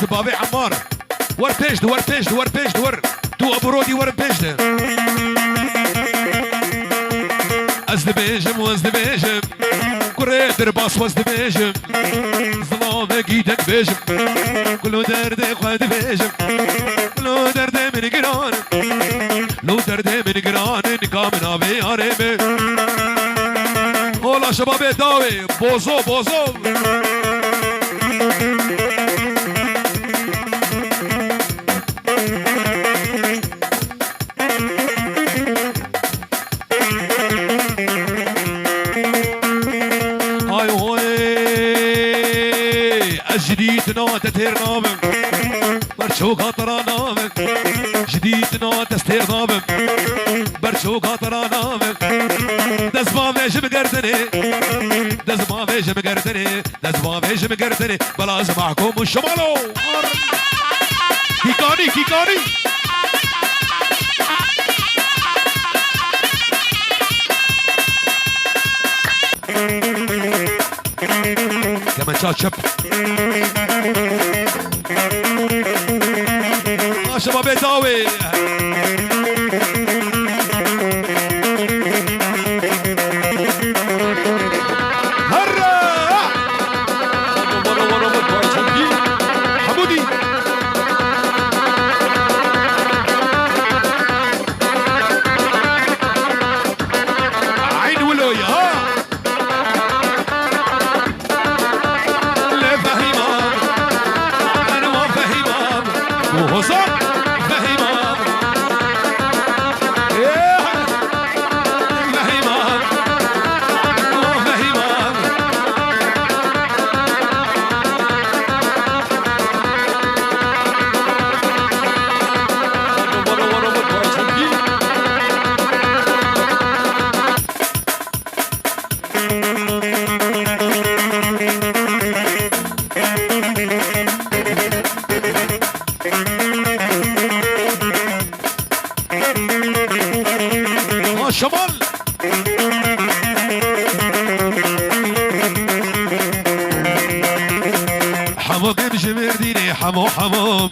بس بابي عمار ور بيجد ور بيجد ور بيجد ور تو ابرودي ور بيجد ازدبيجم وازدبيجم كريت رباص وازدبيجم ظلام جيتك بيجم كله درد خد بيجم كله درد من جيران لو درد من جيران نكامنا بيارمي والله شباب داوي بوزو بوزو جديدنا تثير نامم برشوق خاطر نامم جديدنا تستير نامم برشوق خاطر نامم دزما ميش مقردني دزما ميش مقردني دزما ميش مقردني بلاز معكم الشمالو كيكاني كيكاني كمان شاب شباب داوي هرا حمودي عين ولويا ها وصل فهيمان فهيمان فهيمان شمال حمو قمش مرديني حمو حمام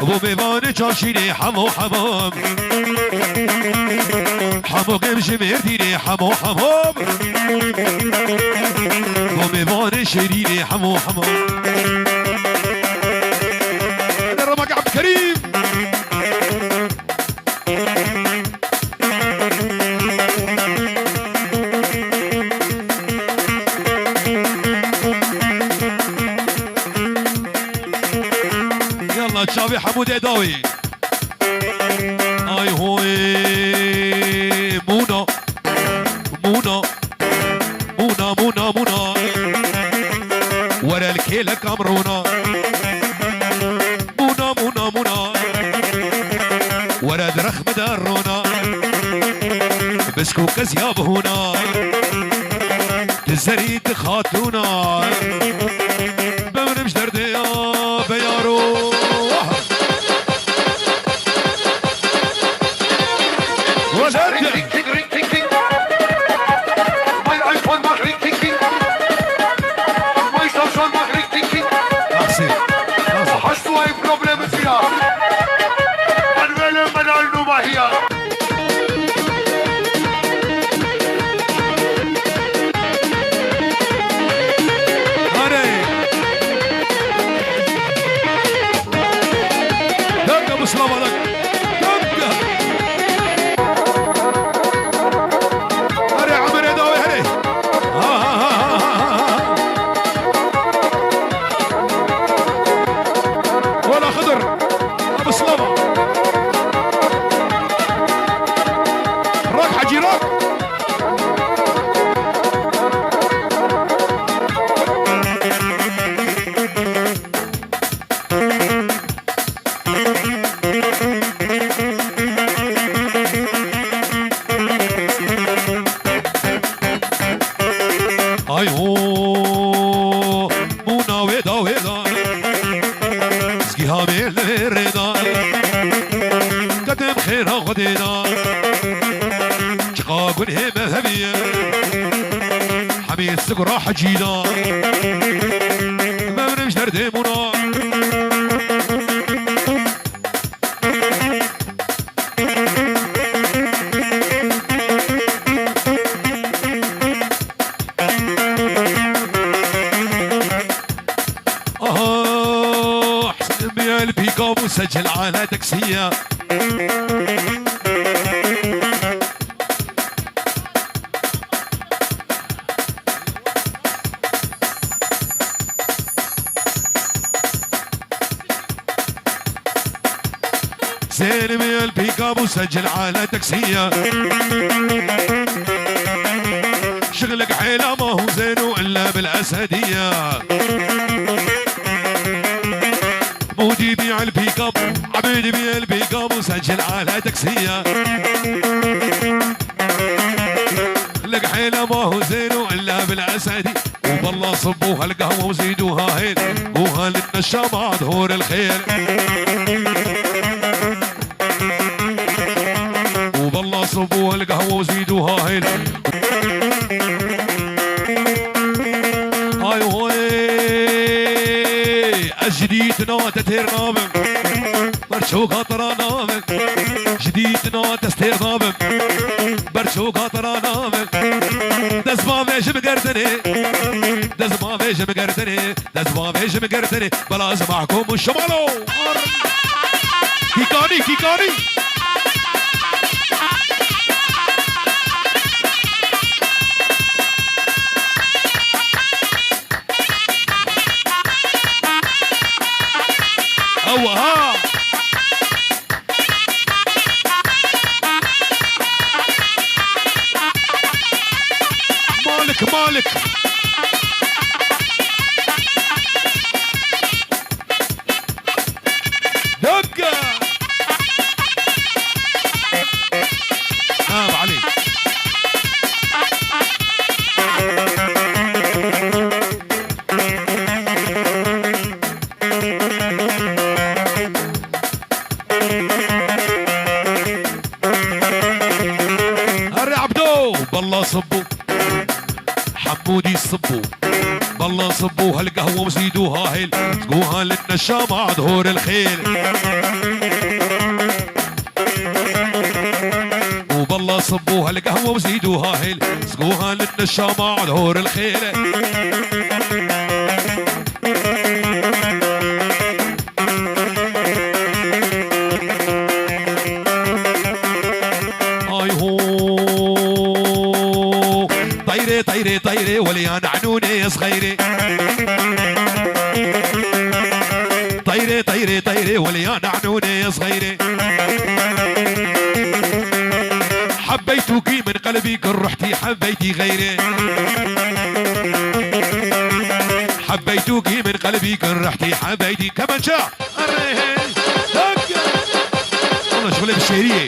ابو ميوان چاشيني حمو حمام حمو قمش مرديني حمو حمام ابو ميوان شيريني حمو حمام الرمق عبد الكريم شابي حمود داوي اي هوي مونا مونا مونا مونا مونا ورا الكيلة كامرونا مونا مونا مونا ورا درخ مدارونا بسكو كزياب هنا تزريد خاتونا بمرمش دردي يا بيارو السلام عليكم هري عمر يا داوي هري ولا خضر ابو سلامه راك حجي راك اي هو مونا ويدا ويدا سقيها من الرضا قدم خيرها غدينا شقاق الهمة هبية حميد سقرا حجينا ما بنمش بردمونا حسن بيا البيكاب وسجل على تاكسية زين بيا البيكاب وسجل على تاكسية شغلك حيلة ما هو زين إلا بالأسدية مودي بيع البيك اب عبيدي بيع البيك اب وسجل على تاكسية لك حيلة ما هو زين إلا بالأسدي وبالله صبوها القهوة وزيدوها هيل قوها للنشا مع ظهور الخير وبالله صبوها القهوة وزيدوها هيل هاي هوي الجديد نوت تير نابم برشو خاطر نابم جديد نوت تستير نابم برشو خاطر نابم دزما فيش مقردني دزما فيش مقردني دزما فيش مقردني بلا اسمعكم الشمالو كيكاني كيكاني هو ها مالك مالك دقة نام عليك بالله صبوا حمودي صبوا بالله صبوا هالقهوة وزيدوها هيل سقوها للنشا مع ظهور الخيل وبالله صبوا هالقهوة وزيدوها هيل سقوها للنشا مع ظهور الخيل طيري طيري وليان عنوني صغيري طيري طيري طيري وليان عنوني صغيري حبيتك من قلبي كن رحتي حبيتي غيري حبيتك من قلبي كن رحتي حبيتي كمان شاع والله شغلي بالشهرية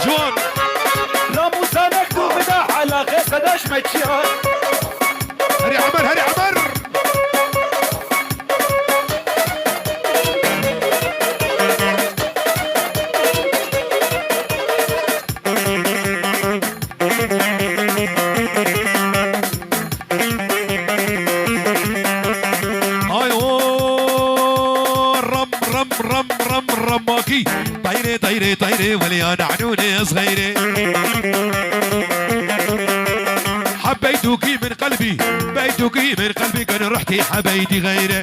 جوان لا موسى مكتوب ده على غير صداش متشير هري عمر هري عمر رماكي طيري طيري طيري وليان عنوني صغيري حبيتوكي من قلبي بيتوكي من قلبي كان رحتي حبيتي غيري